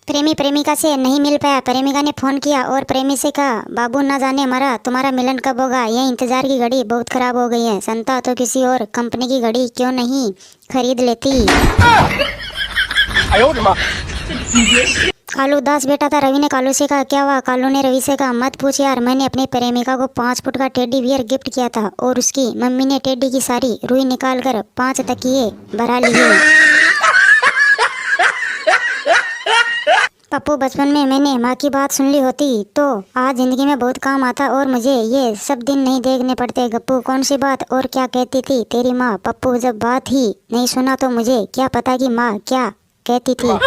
प्रेमी प्रेमिका से नहीं मिल पाया। प्रेमिका ने फोन किया और प्रेमी से कहा, बाबू ना जाने हमारा तुम्हारा मिलन कब होगा। ये इंतजार की घड़ी बहुत खराब हो गई है। संता तो किसी और कंपनी की घड़ी क्यों नहीं खरीद लेती। कालू उदास बैठा था। रवि ने कालू से कहा, क्या हुआ? कालू ने रवि से कहा, मत पूछ यार, मैंने अपनी प्रेमिका को 5 फुट का टेडी बियर गिफ्ट किया था और उसकी मम्मी ने टेडी की सारी रुई निकाल कर 5 तकिए भरा लिए। पप्पू, बचपन में मैंने माँ की बात सुन ली होती तो आज जिंदगी में बहुत काम आता और मुझे ये सब दिन नहीं देखने पड़ते। गप्पू, कौन सी बात और क्या कहती थी तेरी माँ? पप्पू, जब बात ही नहीं सुना तो मुझे क्या पता कि माँ क्या कहती थी।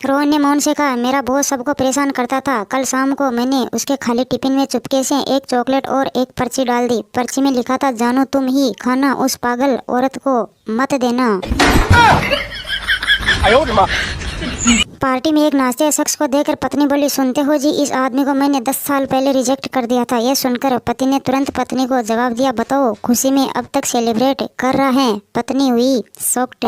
रोहन ने मोहन से कहा, मेरा बॉस सबको परेशान करता था। कल शाम को मैंने उसके खाली टिफिन में चुपके से एक चॉकलेट और एक पर्ची डाल दी। पर्ची में लिखा था, जानू तुम ही खाना, उस पागल औरत को मत देना। पार्टी में एक नाचते शख्स को देखकर पत्नी बोली, सुनते हो जी, इस आदमी को मैंने 10 साल पहले रिजेक्ट कर दिया था। यह सुनकर पति ने तुरंत पत्नी को जवाब दिया, बताओ खुशी में अब तक सेलिब्रेट कर रहा है। पत्नी हुई शॉक्ड।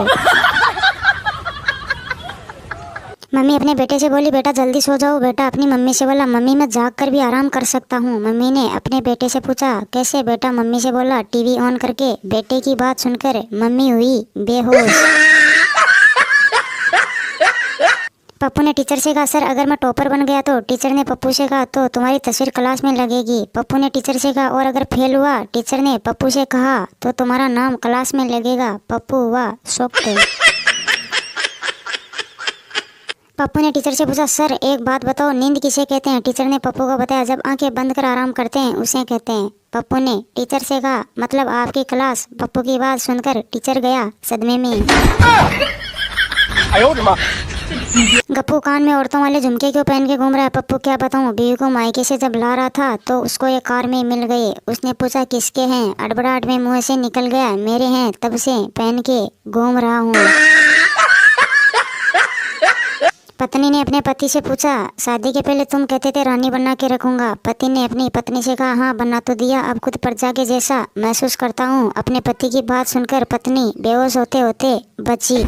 मम्मी अपने बेटे से बोली, बेटा जल्दी सो जाओ। बेटा अपनी मम्मी से बोला, मम्मी मैं जाग कर भी आराम कर सकता हूँ। मम्मी ने अपने बेटे से पूछा, कैसे? बेटा मम्मी से बोला टीवी ऑन करके। बेटे की बात सुनकर मम्मी हुई बेहोश। पप्पू ने टीचर से कहा, सर अगर मैं टॉपर बन गया तो? टीचर ने पप्पू से कहा, तो तुम्हारी तस्वीर क्लास में लगेगी। पप्पू ने टीचर से कहा, और अगर फेल हुआ? टीचर ने पप्पू से कहा, तो तुम्हारा नाम क्लास में लगेगा। पप्पू हुआ शॉक्ड। पप्पू ने टीचर से पूछा, सर एक बात बताओ, नींद किसे कहते हैं? टीचर ने पप्पू को बताया, जब आंखें बंद कर आराम करते हैं उसे कहते हैं। पप्पू ने टीचर से कहा, मतलब आपकी क्लास? पप्पू की बात सुनकर टीचर गया सदमे में। गप्पू, कान में औरतों वाले झुमके क्यों पहन के घूम रहा है? पप्पू, क्या बताऊं, बीवी को मायके से जब ला रहा था तो उसको एक कार में मिल गए। उसने पूछा, किसके हैं? अड़बड़ाहट में मुंह से निकल गया, मेरे हैं, तब से पहन के घूम रहा हूँ। पत्नी ने अपने पति से पूछा, शादी के पहले तुम कहते थे रानी बना के रखूंगा। पति ने अपनी पत्नी से कहा, हाँ बना तो दिया, अब खुद प्रजा के जैसा महसूस करता हूँ। अपने पति की बात सुनकर पत्नी बेहोश होते होते बची।